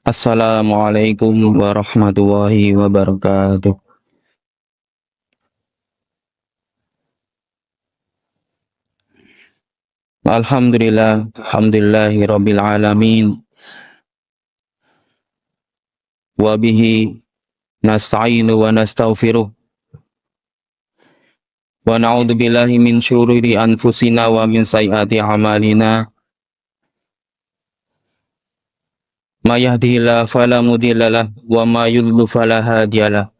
Assalamualaikum warahmatullahi wabarakatuh. Alhamdulillahi rabbil alamin. Wa bihi nasta'inu wa nastaghfiruh. Wa na'udzu billahi min syururi anfusina wa min sayyiati a'malina. May yahdihillahu fala mudhillalah wa may yudlil fala hadiyalah.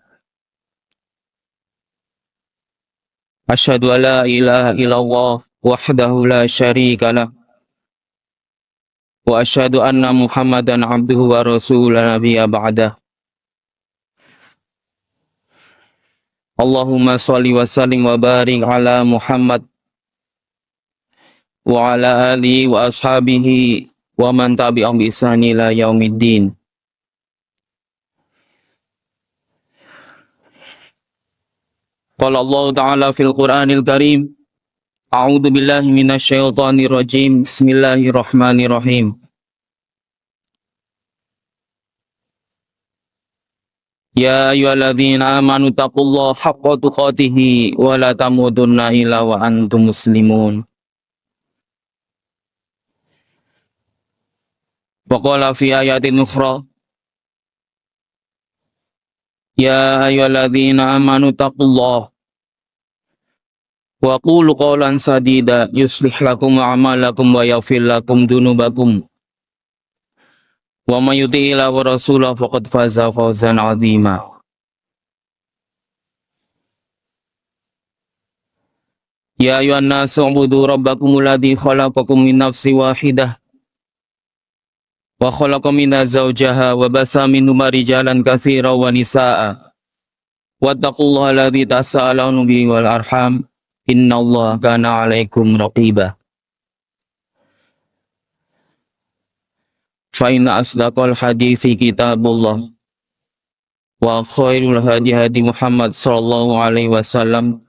Asyhadu an la ilaha illallah wahdahu la syarika lah. Wa asyhadu anna Muhammadan abduhu wa rasuluhu la nabiyya ba'dah. Allahumma sholli wa sallim wa barik ala Muhammad wa ala alihi wa ashabihi wa man tabi'ahum bi ihsan ila yaumiddin. Qala Allah Ta'ala fil Qur'anil Karim, a'udzu billahi minasy syaithanir rajim. Bismillahirrahmanirrahim. Ya ayyuhalladzina amanu taqullaha haqqa tuqatih wa la tamutunna illa wa antum muslimun. Wa qala fi ayatin ukhra, ya ayyuhalladzina amanu taqullaha wa qulu qawlan sadida yuslih lakum a'malakum wa yaghfir lakum dzunubakum. Wa may yuti'illah wa rasulahu faqad faza fawzan 'azima. Ya ayyuhan nasu ubudu rabbakumul ladzi khalaqakum min nafsin wahidah wa khalaqa minha zawjaha wa batha minhuma rijalan katsiran wa nisaa'a. Wattaqullaha alladzi tasaaluna bihi wal arham, innallaha kana 'alaikum raqiba. Fa inna asdaqal hadithi kitabullah wa khairul hadi hadi Muhammad sallallahu alaihi wasallam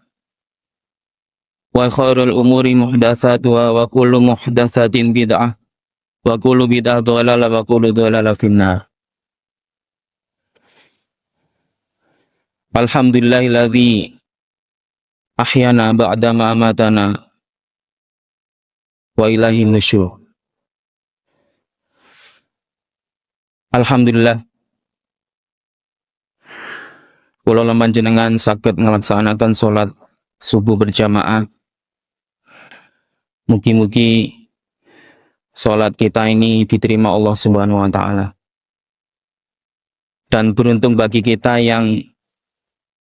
wa khairul umuri muhdatsatuha wa kullu muhdatsatin bid'ah wa kullu bid'ah dhalalah wa kullu dhalalah finnar. Alhamdulillahilladzi ahyana ba'da ma amatana wa ilaihin nusyur. Alhamdulillah, kula lan panjenengan saged nglaksanaken salat subuh berjamaah. Mugi-mugi salat kita ini diterima Allah Subhanahu wa taala. Dan beruntung bagi kita yang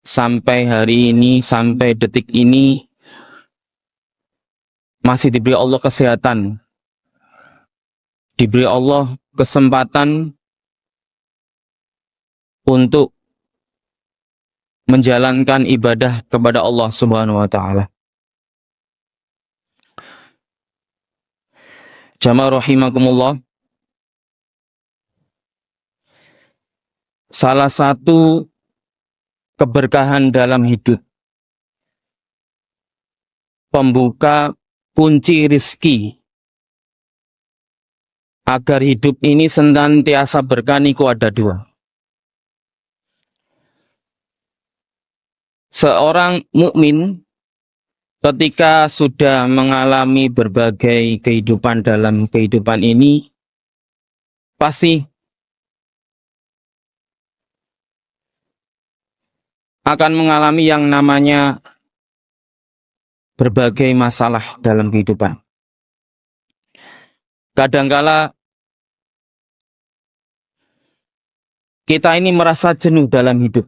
sampai hari ini, sampai detik ini masih diberi Allah kesehatan, diberi Allah kesempatan untuk menjalankan ibadah kepada Allah Subhanahu wa taala. Jamaah rahimakumullah. Salah satu keberkahan dalam hidup, pembuka kunci rizki agar hidup ini senantiasa berkah niku ada dua. Seorang mukmin ketika sudah mengalami berbagai kehidupan dalam kehidupan ini, pasti akan mengalami yang namanya berbagai masalah dalam kehidupan. Kadangkala kita ini merasa jenuh dalam hidup.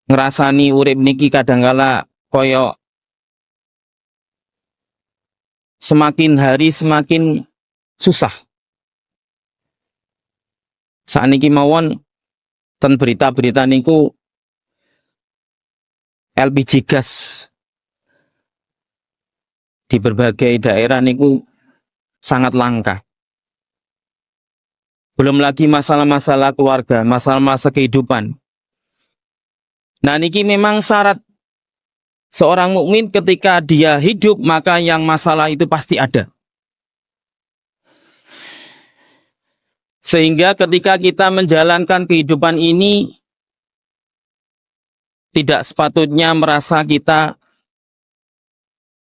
Ngerasani urip niki kadangkala koyo semakin hari semakin susah. Sakniki mawon ten berita-berita niku LPG gas di berbagai daerah niku sangat langka. Belum lagi masalah-masalah keluarga, masalah-masalah kehidupan. Nah, niki memang syarat seorang mukmin ketika dia hidup, maka yang masalah itu pasti ada. Sehingga ketika kita menjalankan kehidupan ini, tidak sepatutnya merasa kita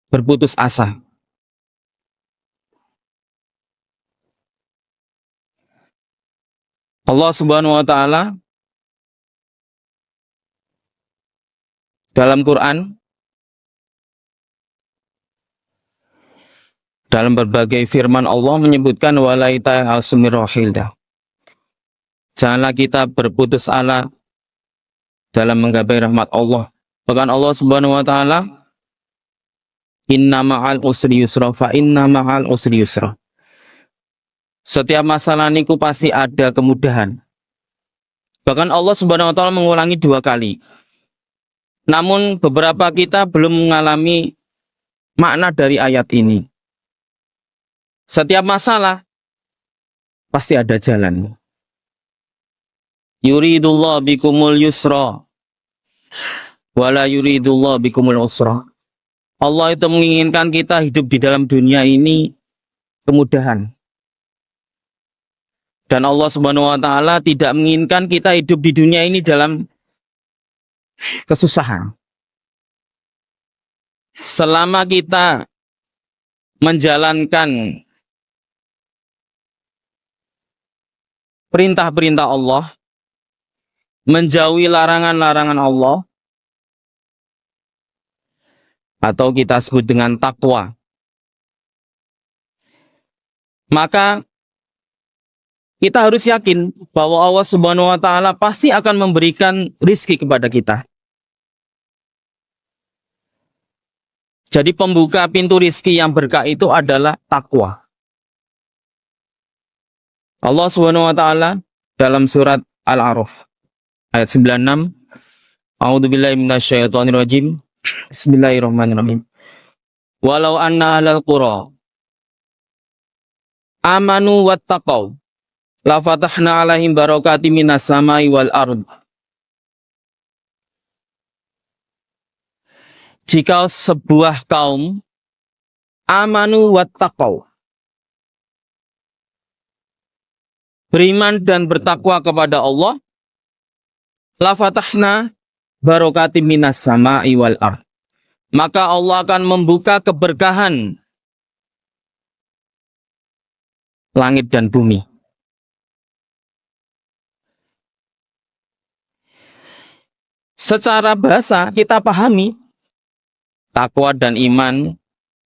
berputus asa. Allah Subhanahu wa taala dalam Quran, dalam berbagai firman Allah menyebutkan walaita asmirrohilda. Janganlah kita berputus asa dalam menggapai rahmat Allah. Bahkan Allah Subhanahu wa taala, inna ma'al usri yusra, fa inna ma'al usri yusra. Setiap masalah niku pasti ada kemudahan. Bahkan Allah Subhanahu wa taala mengulangi 2 kali. Namun beberapa kita belum mengalami makna dari ayat ini. Setiap masalah pasti ada jalan. Yuridullah bikumul yusra wala yuridullah bikumul usra. Allah itu menginginkan kita hidup di dalam dunia ini kemudahan. Dan Allah Subhanahu wa taala tidak menginginkan kita hidup di dunia ini dalam kesusahan. Selama kita menjalankan perintah-perintah Allah, menjauhi larangan-larangan Allah, atau kita sebut dengan takwa, maka kita harus yakin bahwa Allah Subhanahu wa taala pasti akan memberikan rizki kepada kita. Jadi pembuka pintu rizki yang berkah itu adalah takwa. Allah Subhanahu wa taala dalam surat Al-A'raf ayat 96, A'udzubillahi minasyaitonirrajim. Bismillahirrahmanirrahim. Walau anna ahlal qura amanu wattaqau la fatahna 'alaihim barakatim minas samai wal ard. Jika sebuah kaum amanu wattaqau, beriman dan bertakwa kepada Allah, la fatahna barakatim minas sama'i wal ard. Maka Allah akan membuka keberkahan langit dan bumi. Secara bahasa kita pahami, takwa dan iman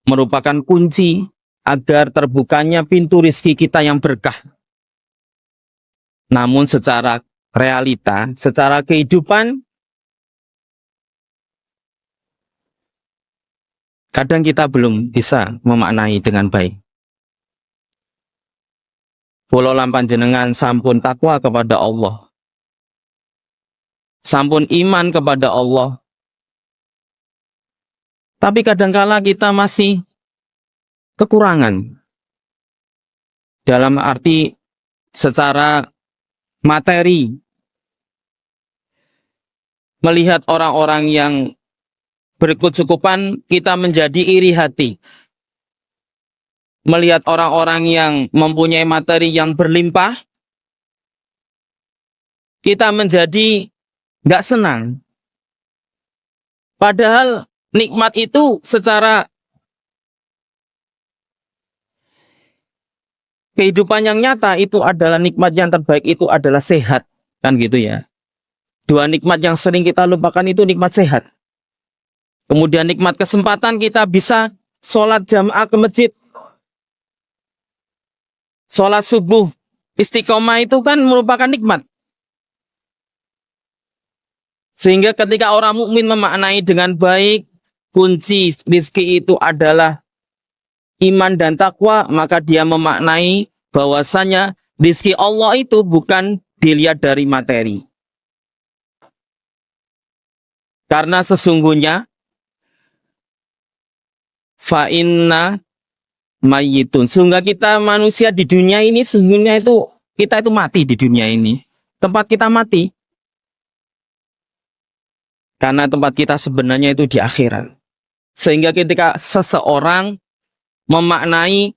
merupakan kunci agar terbukanya pintu rizki kita yang berkah. Namun secara realita, secara kehidupan, kadang kita belum bisa memaknai dengan baik. Pulau panjenengan sampun takwa kepada Allah, sampun iman kepada Allah, tapi kadangkala kita masih kekurangan dalam arti secara materi. Melihat orang-orang yang berkecukupan, kita menjadi iri hati. Melihat orang-orang yang mempunyai materi yang berlimpah, kita menjadi nggak senang. Padahal nikmat itu secara kehidupan yang nyata itu adalah nikmat yang terbaik, itu adalah sehat. Kan gitu ya. 2 nikmat yang sering kita lupakan itu nikmat sehat. Kemudian nikmat kesempatan kita bisa sholat jamaah ke masjid. Sholat subuh istiqomah itu kan merupakan nikmat. Sehingga ketika orang mukmin memaknai dengan baik, kunci rizki itu adalah iman dan takwa, maka dia memaknai bahwasanya rizki Allah itu bukan dilihat dari materi. Karena sesungguhnya fa inna mayyitun. Sehingga kita manusia di dunia ini sesungguhnya itu kita itu mati di dunia ini. Tempat kita mati. Karena tempat kita sebenarnya itu di akhirat. Sehingga ketika seseorang memaknai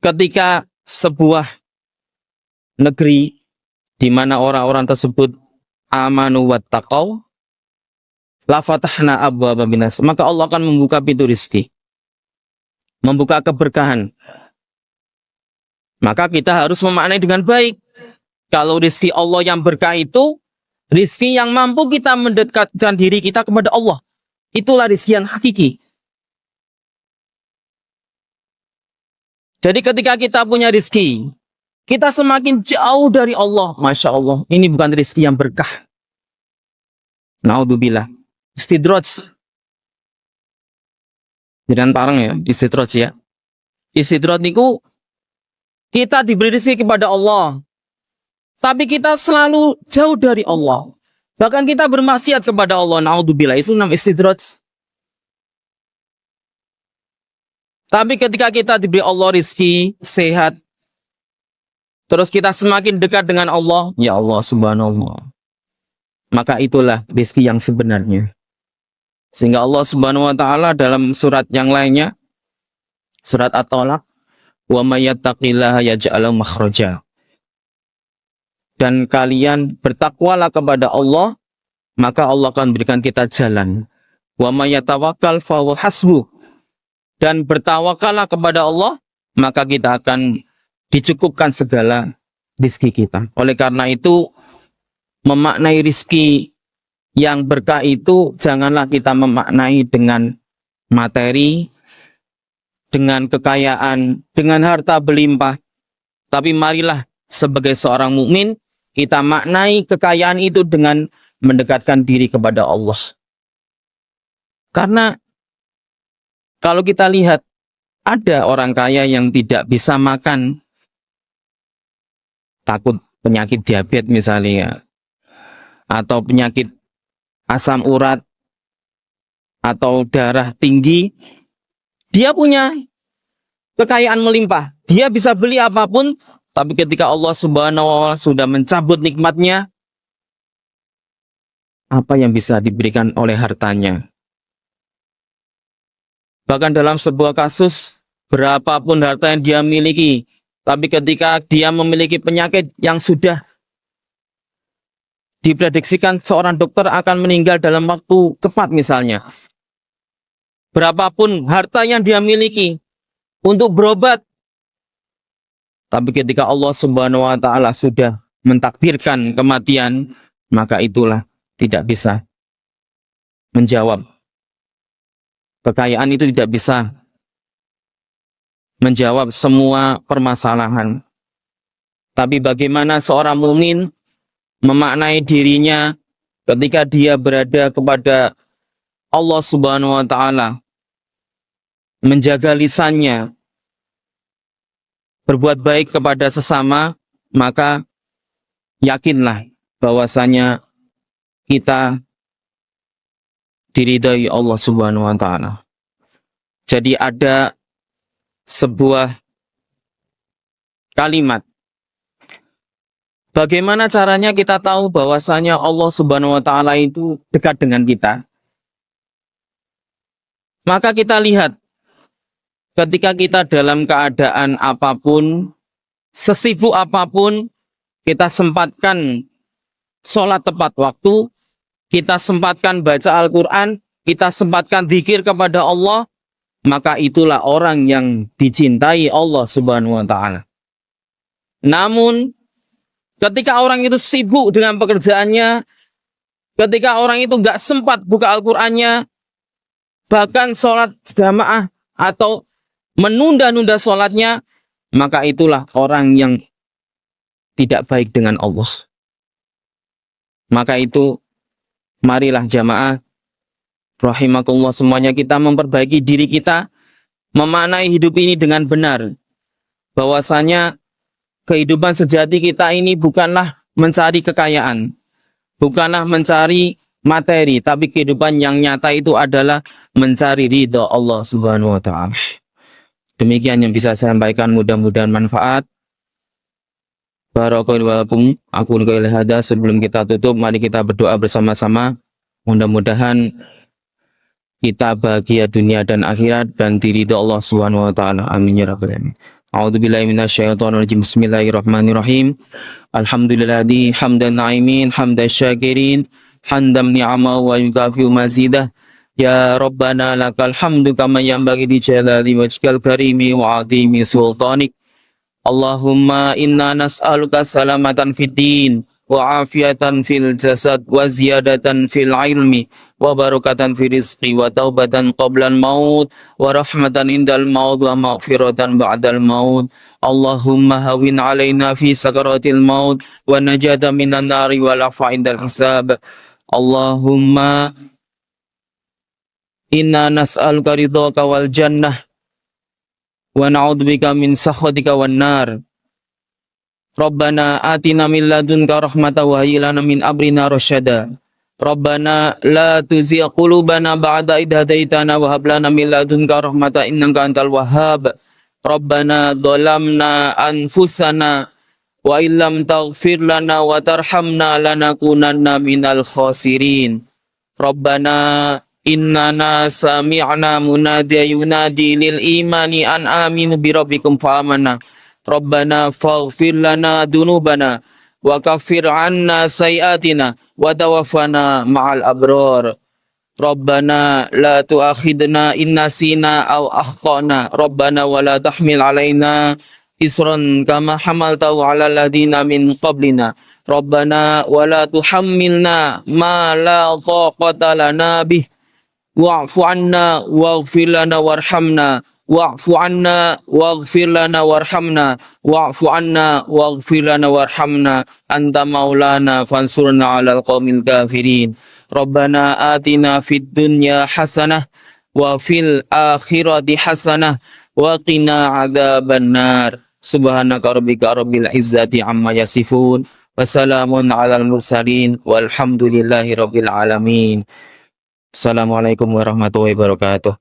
ketika sebuah negeri di mana orang-orang tersebut amanu wattaqau, la fatahna abwaaba minas, maka Allah akan membuka pintu rizki, membuka keberkahan. Maka kita harus memaknai dengan baik. Kalau rizki Allah yang berkah itu rizki yang mampu kita mendekatkan diri kita kepada Allah. Itulah rizki yang hakiki. Jadi ketika kita punya rizki, kita semakin jauh dari Allah. Masya Allah, ini bukan rizki yang berkah. Naudzubillah. Istidraj. Jangan parang ya, istidraj ya. Istidraj niku kita diberi rizki kepada Allah, tapi kita selalu jauh dari Allah. Bahkan kita bermaksiat kepada Allah. Naudzubillah, itu namanya istidraj. Tapi ketika kita diberi Allah rizki, sehat, terus kita semakin dekat dengan Allah, ya Allah subhanallah, maka itulah rizki yang sebenarnya. Sehingga Allah subhanahu wa ta'ala dalam surat yang lainnya, surat At-Talaq, wa may yattaqillaha yaj'al lahu makhraja. Dan kalian bertakwalah kepada Allah, maka Allah akan berikan kita jalan. Wa may yatawakkal fa huwa hasbuh. Dan bertawakallah kepada Allah, maka kita akan dicukupkan segala rizki kita. Oleh karena itu, memaknai rizki yang berkah itu janganlah kita memaknai dengan materi, dengan kekayaan, dengan harta berlimpah. Tapi marilah sebagai seorang mukmin kita maknai kekayaan itu dengan mendekatkan diri kepada Allah. Karena kalau kita lihat ada orang kaya yang tidak bisa makan, takut penyakit diabetes misalnya, atau penyakit asam urat, atau darah tinggi, dia punya kekayaan melimpah, dia bisa beli apapun, tapi ketika Allah subhanahu wa ta'ala sudah mencabut nikmatnya, apa yang bisa diberikan oleh hartanya? Bahkan dalam sebuah kasus, berapapun harta yang dia miliki, tapi ketika dia memiliki penyakit yang sudah diprediksikan seorang dokter akan meninggal dalam waktu cepat misalnya, berapapun harta yang dia miliki untuk berobat, tapi ketika Allah subhanahu wa ta'ala sudah mentakdirkan kematian, maka itulah tidak bisa menjawab. Kekayaan itu tidak bisa menjawab semua permasalahan. Tapi bagaimana seorang mukmin memaknai dirinya ketika dia berada kepada Allah subhanahu wa ta'ala, menjaga lisannya, berbuat baik kepada sesama, maka yakinlah bahwasanya kita diridai Allah subhanahu wa ta'ala. Jadi ada sebuah kalimat. Bagaimana caranya kita tahu bahwasanya Allah subhanahu wa ta'ala itu dekat dengan kita? Maka kita lihat ketika kita dalam keadaan apapun, sesibuk apapun, kita sempatkan sholat tepat waktu, kita sempatkan baca Al-Quran, kita sempatkan zikir kepada Allah, maka itulah orang yang dicintai Allah subhanahu wa ta'ala. Namun, ketika orang itu sibuk dengan pekerjaannya, ketika orang itu nggak sempat buka Al-Qurannya, bahkan sholat jamaah atau menunda-nunda sholatnya, maka itulah orang yang tidak baik dengan Allah. Maka itu, marilah jamaah rahimakumullah semuanya, kita memperbaiki diri kita, memaknai hidup ini dengan benar. Bahwasanya kehidupan sejati kita ini bukanlah mencari kekayaan, bukanlah mencari materi, tapi kehidupan yang nyata itu adalah mencari ridha Allah subhanahu wa ta'ala. Demikian yang bisa saya sampaikan, mudah-mudahan manfaat. Barakallahu lakum. Aku nukil hada. Sebelum kita tutup, mari kita berdoa bersama-sama. Mudah-mudahan kita bahagia dunia dan akhirat dan diridha Allah subhanahu wa ta'ala. Amin ya rabbal alamin. A'udzu billahi minasyaitonir rajim. Bismillahirrahmanirrahim. Alhamdulilladzi hamdan na'imin hamdan syakirin hamdan ni'ama wa yukafi'u mazidah. Ya Rabbana lakal hamdu kama yanbaghi li jalali wajhikal karimi wa 'azimi sultanik. Allahumma inna nas'aluka salamatan fid din wa afiatan fil jasad wa ziyadatan fil ilmi wa barakatan fil rizqi wa taubatan qabla al maut wa rahmatan indal maut wa maghfiratan ba'dal maut. Allahumma hawin alaina fi sakaratil maut wa najata minan nari wal afa indal hisab. Allahumma inna nas'aluka ridhaka wal jannah wa na'udzubika min sakhatika wan nar. Rabbana atina min ladunka rahmatan wa hayyi lana min amrina rasyada. Rabbana la tuzigh qulubana ba'da idh hadaitana wa hab lana min ladunka rahmatan innaka antal wahhab. Rabbana dhalamna anfusana wa illam taghfir lana wa tarhamna lanakunanna minal khasirin. Rabbana innana sami'na munadiyan yunadi lil imani an aminu bi rabbikum fa amanna. Rabbana faghfir lana dunubana wa kaffir anna sayiatina wa tawaffana ma'al abrar. Rabbana la tu'akhidna in nasina aw akhtana. Rabbana wa la tahmil alaina isran kama hamaltahu ala alladhina min qablina. Rabbana wa la tuhammilna ma la taqata lana bih. Wa'fu anna waghfir lana warhamna. Wa'fu anna waghfir lana warhamna. Wa'fu anna waghfir lana warhamna. Anta maulana fansurna 'alal qaumil kafirin. Rabbana atina fid dunya hasanah wa fil akhirati hasanah wa qina adzabannar. Subhanaka rabbika rabbil izzati amma yasifun. Wassalamun 'alal mursalin walhamdulillahi rabbil alamin. Assalamualaikum warahmatullahi wabarakatuh.